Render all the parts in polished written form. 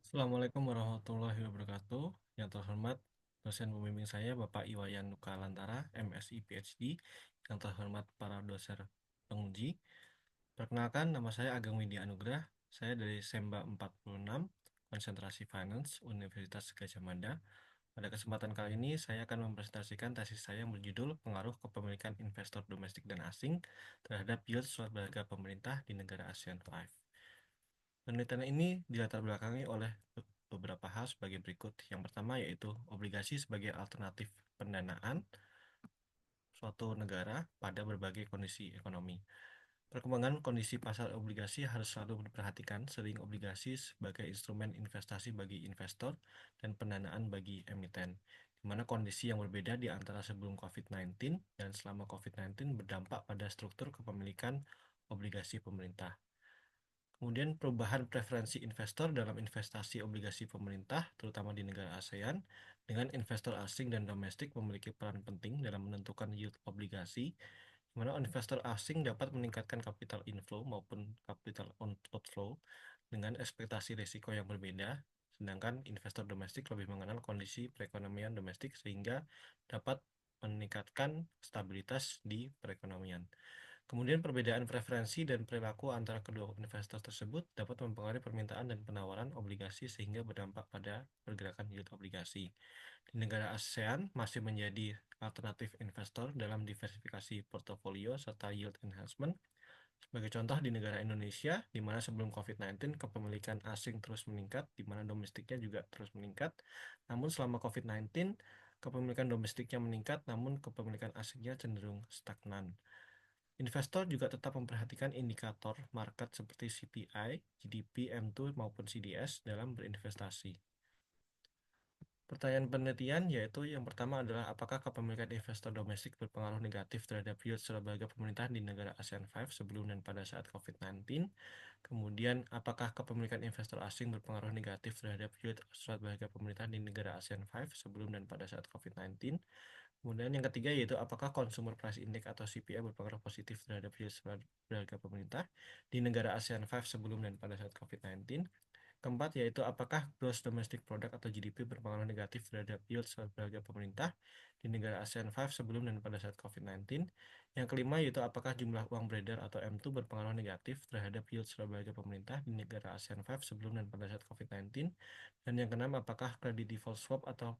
Assalamualaikum warahmatullahi wabarakatuh. Yang terhormat dosen pembimbing saya Bapak Iwayan Nuka Lantara, MSI PhD. Yang terhormat para dosen penguji. Perkenalkan, nama saya Ageng Widya Anugrah. Saya dari Semba 46, Konsentrasi Finance, Universitas Gadjah Mada. Pada kesempatan kali ini, saya akan mempresentasikan tesis saya yang berjudul Pengaruh Kepemilikan Investor Domestik dan Asing terhadap Yield Surat Berharga Pemerintah di Negara ASEAN 5. Penelitian ini dilatar belakangi oleh beberapa hal sebagai berikut. Yang pertama yaitu obligasi sebagai alternatif pendanaan suatu negara pada berbagai kondisi ekonomi. Perkembangan kondisi pasar obligasi harus selalu diperhatikan, sering obligasi sebagai instrumen investasi bagi investor dan pendanaan bagi emiten, di mana kondisi yang berbeda di antara sebelum COVID-19 dan selama COVID-19 berdampak pada struktur kepemilikan obligasi pemerintah. Kemudian perubahan preferensi investor dalam investasi obligasi pemerintah, terutama di negara ASEAN, dengan investor asing dan domestik memiliki peran penting dalam menentukan yield obligasi, di mana investor asing dapat meningkatkan capital inflow maupun capital outflow dengan ekspektasi risiko yang berbeda, sedangkan investor domestik lebih mengenal kondisi perekonomian domestik sehingga dapat meningkatkan stabilitas di perekonomian. Kemudian perbedaan preferensi dan perilaku antara kedua investor tersebut dapat mempengaruhi permintaan dan penawaran obligasi sehingga berdampak pada pergerakan yield obligasi. Di negara ASEAN masih menjadi alternatif investor dalam diversifikasi portofolio serta yield enhancement. Sebagai contoh di negara Indonesia, di mana sebelum COVID-19 kepemilikan asing terus meningkat, di mana domestiknya juga terus meningkat. Namun selama COVID-19 kepemilikan domestiknya meningkat, namun kepemilikan asingnya cenderung stagnan. Investor juga tetap memperhatikan indikator market seperti CPI, GDP, M2, maupun CDS dalam berinvestasi. Pertanyaan penelitian yaitu yang pertama adalah apakah kepemilikan investor domestik berpengaruh negatif terhadap yield surat berharga pemerintah di negara ASEAN 5 sebelum dan pada saat COVID-19. Kemudian apakah kepemilikan investor asing berpengaruh negatif terhadap yield surat berharga pemerintah di negara ASEAN 5 sebelum dan pada saat COVID-19. Kemudian yang ketiga yaitu apakah Consumer Price Index atau CPI berpengaruh positif terhadap yield surat berharga pemerintah di negara ASEAN 5 sebelum dan pada saat COVID-19. Keempat yaitu apakah Gross Domestic Product atau GDP berpengaruh negatif terhadap yield surat berharga pemerintah di negara ASEAN 5 sebelum dan pada saat COVID-19. Yang kelima yaitu apakah jumlah uang beredar atau M2 berpengaruh negatif terhadap yield surat berharga pemerintah di negara ASEAN 5 sebelum dan pada saat COVID-19. Dan yang keenam apakah credit default swap atau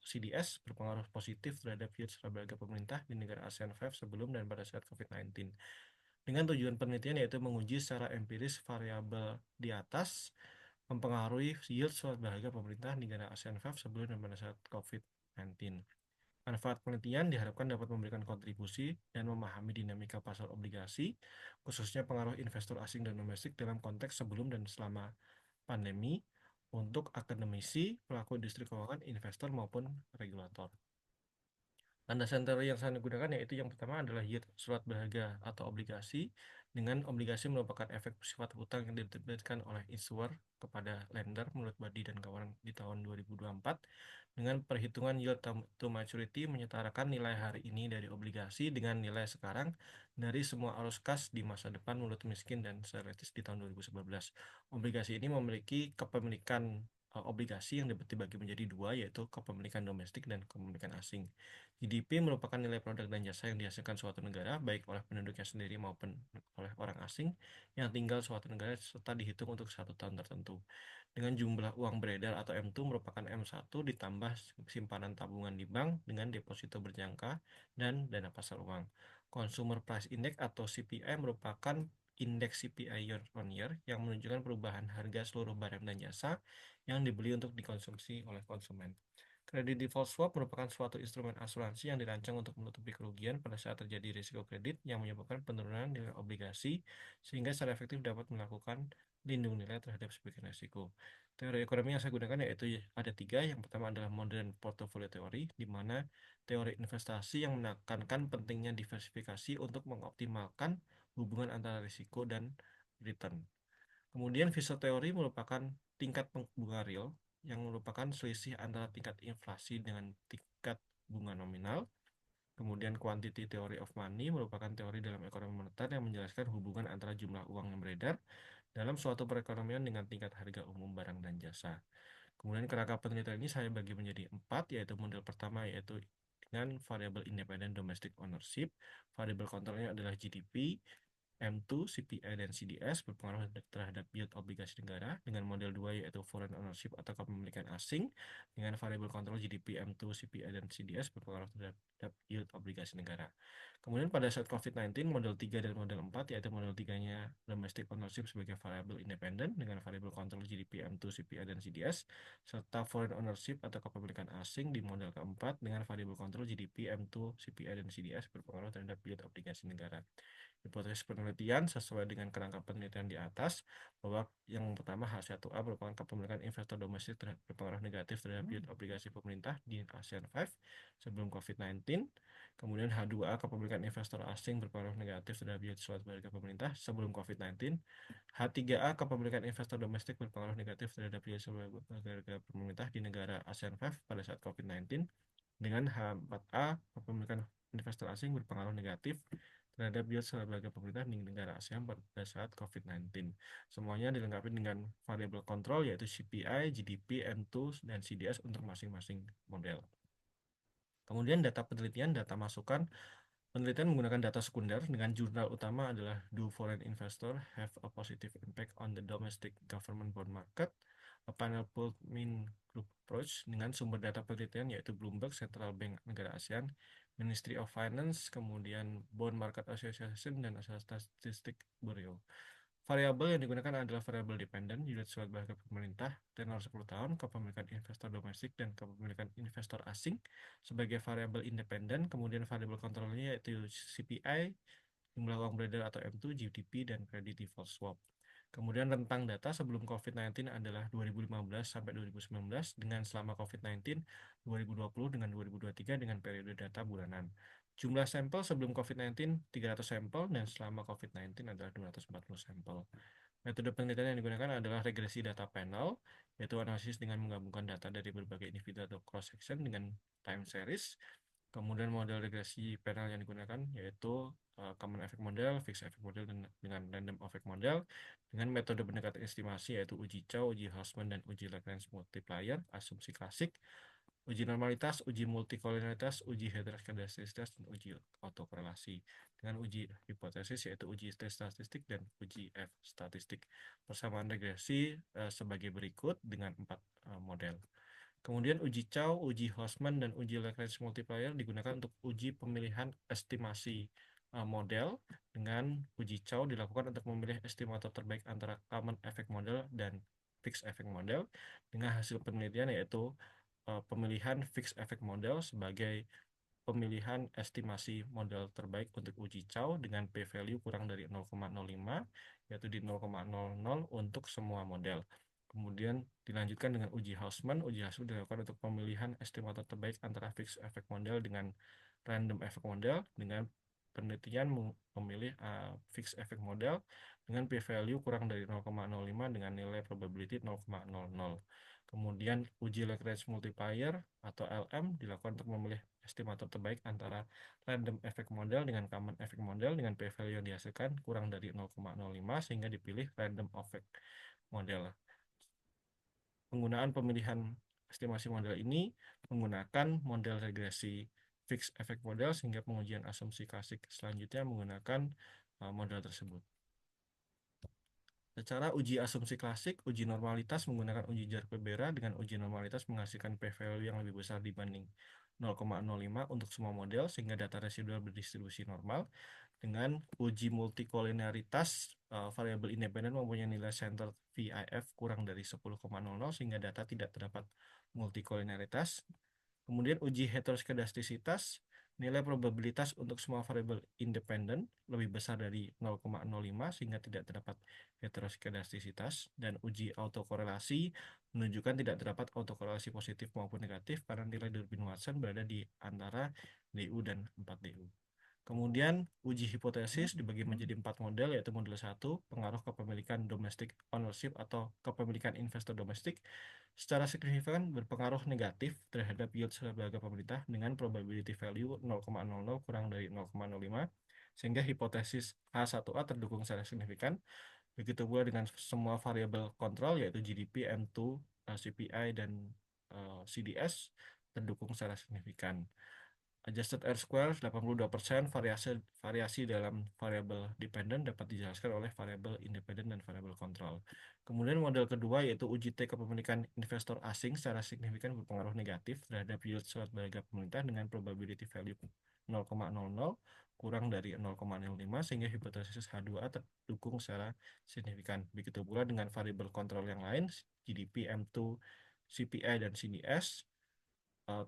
CDS berpengaruh positif terhadap yield surat berharga pemerintah di negara ASEAN 5 sebelum dan pada saat COVID-19. Dengan tujuan penelitian yaitu menguji secara empiris variabel di atas mempengaruhi yield surat berharga pemerintah di negara ASEAN 5 sebelum dan pada saat COVID-19. Manfaat penelitian diharapkan dapat memberikan kontribusi dan memahami dinamika pasar obligasi, khususnya pengaruh investor asing dan domestik dalam konteks sebelum dan selama pandemi untuk akademisi, pelaku industri keuangan, investor maupun regulator. Landasan teori yang saya gunakan yaitu yang pertama adalah yield surat berharga atau obligasi. Dengan obligasi merupakan efek sifat hutang yang diterbitkan oleh issuer kepada lender menurut Badi dan kawan di tahun 2024 dengan perhitungan yield to maturity menyetarakan nilai hari ini dari obligasi dengan nilai sekarang dari semua arus kas di masa depan menurut Miskin dan Seretis di tahun 2011. Obligasi ini memiliki kepemilikan obligasi yang dibagi menjadi dua yaitu kepemilikan domestik dan kepemilikan asing. GDP merupakan nilai produk dan jasa yang dihasilkan suatu negara, baik oleh penduduknya sendiri maupun oleh orang asing yang tinggal suatu negara serta dihitung untuk satu tahun tertentu. Dengan jumlah uang beredar atau M2 merupakan M1 ditambah simpanan tabungan di bank dengan deposito berjangka dan dana pasar uang. Consumer Price Index atau CPI merupakan indeks CPI year on year yang menunjukkan perubahan harga seluruh barang dan jasa yang dibeli untuk dikonsumsi oleh konsumen. Kredit default swap merupakan suatu instrumen asuransi yang dirancang untuk menutupi kerugian pada saat terjadi risiko kredit yang menyebabkan penurunan nilai obligasi sehingga secara efektif dapat melakukan lindung nilai terhadap sebagian risiko. Teori ekonomi yang saya gunakan yaitu ada tiga. Yang pertama adalah modern portfolio teori, di mana teori investasi yang menekankan pentingnya diversifikasi untuk mengoptimalkan hubungan antara risiko dan return. Kemudian Fisher teori merupakan tingkat bunga real yang merupakan selisih antara tingkat inflasi dengan tingkat bunga nominal. Kemudian quantity theory of money merupakan teori dalam ekonomi moneter yang menjelaskan hubungan antara jumlah uang yang beredar dalam suatu perekonomian dengan tingkat harga umum barang dan jasa. Kemudian kerangka penelitian ini saya bagi menjadi 4, yaitu model pertama yaitu dengan variabel independent domestic ownership. Variabel kontrolnya adalah GDP, M2, CPI, dan CDS berpengaruh terhadap yield obligasi negara. Dengan model 2 yaitu foreign ownership atau kepemilikan asing. Dengan variabel kontrol GDP, M2, CPI, dan CDS berpengaruh terhadap yield obligasi negara. Kemudian pada saat COVID-19, model 3 dan model 4 yaitu model 3-nya domestic ownership sebagai variabel independen dengan variabel kontrol GDP, M2, CPI, dan CDS, serta foreign ownership atau kepemilikan asing di model keempat dengan variabel kontrol GDP, M2, CPI, dan CDS berpengaruh terhadap yield obligasi negara. Hipotesis penelitian sesuai dengan kerangka penelitian di atas bahwa yang pertama H1A merupakan kepemilikan investor domestik berpengaruh negatif terhadap yield obligasi pemerintah di ASEAN 5 sebelum COVID-19. Kemudian H2A kepemilikan investor asing berpengaruh negatif terhadap yield suatu harga pemerintah sebelum COVID-19. H3A kepemilikan investor domestik berpengaruh negatif terhadap yield suatu harga pemerintah di negara ASEAN 5 pada saat COVID-19. Dengan H4A kepemilikan investor asing berpengaruh negatif terhadap yield sebagai pemerintah di negara ASEAN pada saat COVID-19. Semuanya dilengkapi dengan variabel kontrol yaitu CPI, GDP, M2, dan CDS untuk masing-masing model. Kemudian data penelitian, data masukan. Penelitian menggunakan data sekunder dengan jurnal utama adalah Do Foreign Investor Have a Positive Impact on the Domestic Government Bond Market? A Panel Polled Mean Group Approach dengan sumber data penelitian yaitu Bloomberg, Central Bank negara ASEAN, Ministry of Finance, kemudian Bond Market Association, dan Statistik Bureau. Variabel yang digunakan adalah variabel dependen, unit surat berharga pemerintah, tenor 10 tahun, kepemilikan investor domestik, dan kepemilikan investor asing sebagai variabel independen. Kemudian variabel kontrolnya yaitu CPI, jumlah uang beredar atau M2, GDP, dan credit default swap. Kemudian rentang data sebelum COVID-19 adalah 2015 sampai 2019 dengan selama COVID-19, 2020 dengan 2023 dengan periode data bulanan. Jumlah sampel sebelum COVID-19 300 sampel dan selama COVID-19 adalah 240 sampel. Metode penelitian yang digunakan adalah regresi data panel, yaitu analisis dengan menggabungkan data dari berbagai individu atau cross section dengan time series. Kemudian model regresi panel yang digunakan yaitu common effect model, fixed effect model, dan dengan random effect model dengan metode pendekatan estimasi yaitu uji Chow, uji Hausman, dan uji Lagrange multiplier, asumsi klasik, uji normalitas, uji multikolonialitas, uji heteroskedastisitas, dan uji autokorelasi. Dengan uji hipotesis yaitu uji T statistik dan uji F statistik. Persamaan regresi sebagai berikut dengan 4 model. Kemudian uji Chow, uji Hausman, dan uji Lagrange multiplier digunakan untuk uji pemilihan estimasi model. Dengan uji Chow dilakukan untuk memilih estimator terbaik antara common effect model dan fixed effect model. Dengan hasil penelitian yaitu pemilihan fixed effect model sebagai pemilihan estimasi model terbaik untuk uji Chow dengan p-value kurang dari 0,05 yaitu di 0,00 untuk semua model. Kemudian dilanjutkan dengan uji Hausman. Uji Hausman dilakukan untuk pemilihan estimator terbaik antara fixed effect model dengan random effect model dengan penelitian memilih fixed effect model dengan p-value kurang dari 0,05 dengan nilai probability 0,00. Kemudian uji Lagrange multiplier atau LM dilakukan untuk memilih estimator terbaik antara random effect model dengan common effect model dengan p-value yang dihasilkan kurang dari 0,05 sehingga dipilih random effect model. Penggunaan pemilihan estimasi model ini menggunakan model regresi fixed effect model sehingga pengujian asumsi klasik selanjutnya menggunakan model tersebut. Secara uji asumsi klasik, uji normalitas menggunakan uji Jar-Perbera dengan uji normalitas menghasilkan p-value yang lebih besar dibanding 0,05 untuk semua model sehingga data residual berdistribusi normal. Dengan uji multikoliniaritas, variabel independen mempunyai nilai center VIF kurang dari 10,00 sehingga data tidak terdapat multikoliniaritas. Kemudian uji heteroskedastisitas, nilai probabilitas untuk semua variabel independen lebih besar dari 0,05 sehingga tidak terdapat heteroskedastisitas. Dan uji autokorelasi menunjukkan tidak terdapat autokorelasi positif maupun negatif karena nilai Durbin Watson berada di antara DU dan 4DU. Kemudian uji hipotesis dibagi menjadi 4 model yaitu model 1, pengaruh kepemilikan domestic ownership atau kepemilikan investor domestik secara signifikan berpengaruh negatif terhadap yield sebagai pemerintah dengan probability value 0,00 kurang dari 0,05 sehingga hipotesis H1A terdukung secara signifikan. Begitu pula dengan semua variabel kontrol yaitu GDP, M2, CPI, dan CDS terdukung secara signifikan. Adjusted R square 82% variasi variasi dalam variabel dependen dapat dijelaskan oleh variabel independen dan variabel kontrol. Kemudian model kedua yaitu uji T kepemilikan investor asing secara signifikan berpengaruh negatif terhadap yield surat berharga pemerintah dengan probability value 0,00 kurang dari 0,05 sehingga hipotesis H2A terdukung secara signifikan. Begitu pula dengan variabel kontrol yang lain, GDP, M2, CPI, dan CDS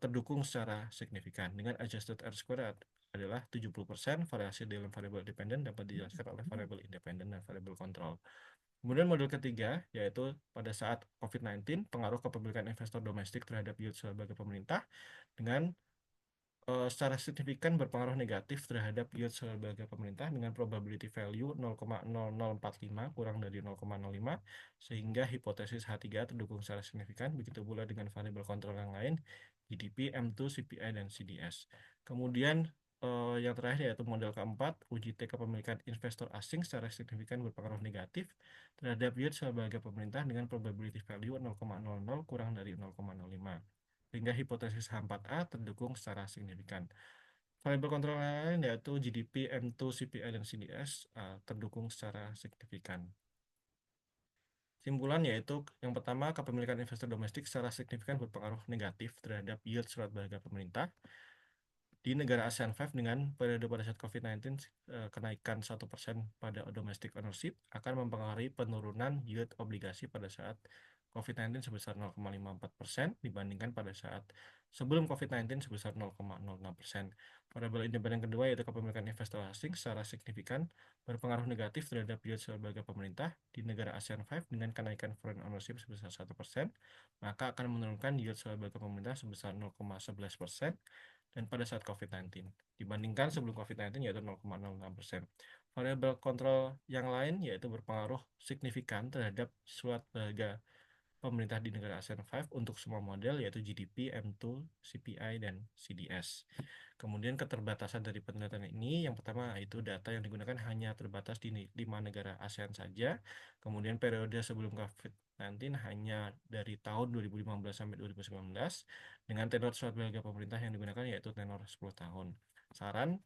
terdukung secara signifikan. Dengan adjusted R square adalah 70% variasi dalam variabel dependen dapat dijelaskan oleh variabel independen dan variabel kontrol. Kemudian model ketiga, yaitu pada saat COVID-19, pengaruh kepemilikan investor domestik terhadap yield sebagai pemerintah dengan secara signifikan berpengaruh negatif terhadap yield sebagai pemerintah dengan probability value 0,0045 kurang dari 0,05 sehingga hipotesis H3 terdukung secara signifikan. Begitu pula dengan variabel kontrol yang lain GDP, M2, CPI, dan CDS. Kemudian yang terakhir yaitu model keempat, uji T kepemilikan investor asing secara signifikan berpengaruh negatif terhadap yield sebagai pemerintah dengan probability value 0,00 kurang dari 0,05 sehingga hipotesis H4A terdukung secara signifikan. Variabel kontrol lain yaitu GDP, M2, CPI, dan CDS terdukung secara signifikan. Simpulan yaitu yang pertama, kepemilikan investor domestik secara signifikan berpengaruh negatif terhadap yield surat berharga pemerintah di negara ASEAN 5 dengan periode pada saat COVID-19 kenaikan 1% pada domestic ownership akan mempengaruhi penurunan yield obligasi pada saat COVID-19 sebesar 0,54% dibandingkan pada saat sebelum COVID-19 sebesar 0,06%. Variabel independen kedua yaitu kepemilikan investor asing secara signifikan berpengaruh negatif terhadap yield sebagai pemerintah di negara ASEAN 5 dengan kenaikan foreign ownership sebesar 1%, maka akan menurunkan yield sebagai pemerintah sebesar 0,11% dan pada saat COVID-19 dibandingkan sebelum COVID-19 yaitu 0,06%. Variabel kontrol yang lain yaitu berpengaruh signifikan terhadap surat harga pemerintah di negara ASEAN 5 untuk semua model yaitu GDP, M2, CPI, dan CDS. Kemudian keterbatasan dari penelitian ini yang pertama itu data yang digunakan hanya terbatas di 5 negara ASEAN saja. Kemudian periode sebelum COVID-19 hanya dari tahun 2015 sampai 2019 dengan tenor surat berharga pemerintah yang digunakan yaitu tenor 10 tahun. Saran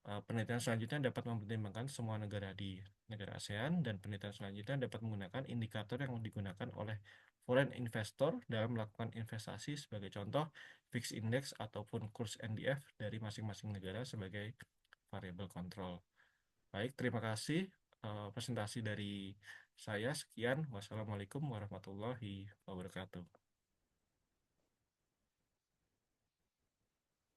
penelitian selanjutnya dapat mempertimbangkan semua negara di negara ASEAN dan penelitian selanjutnya dapat menggunakan indikator yang digunakan oleh foreign investor dalam melakukan investasi sebagai contoh fixed index ataupun kurs NDF dari masing-masing negara sebagai variabel kontrol. Baik, terima kasih presentasi dari saya. Sekian. Wassalamualaikum warahmatullahi wabarakatuh.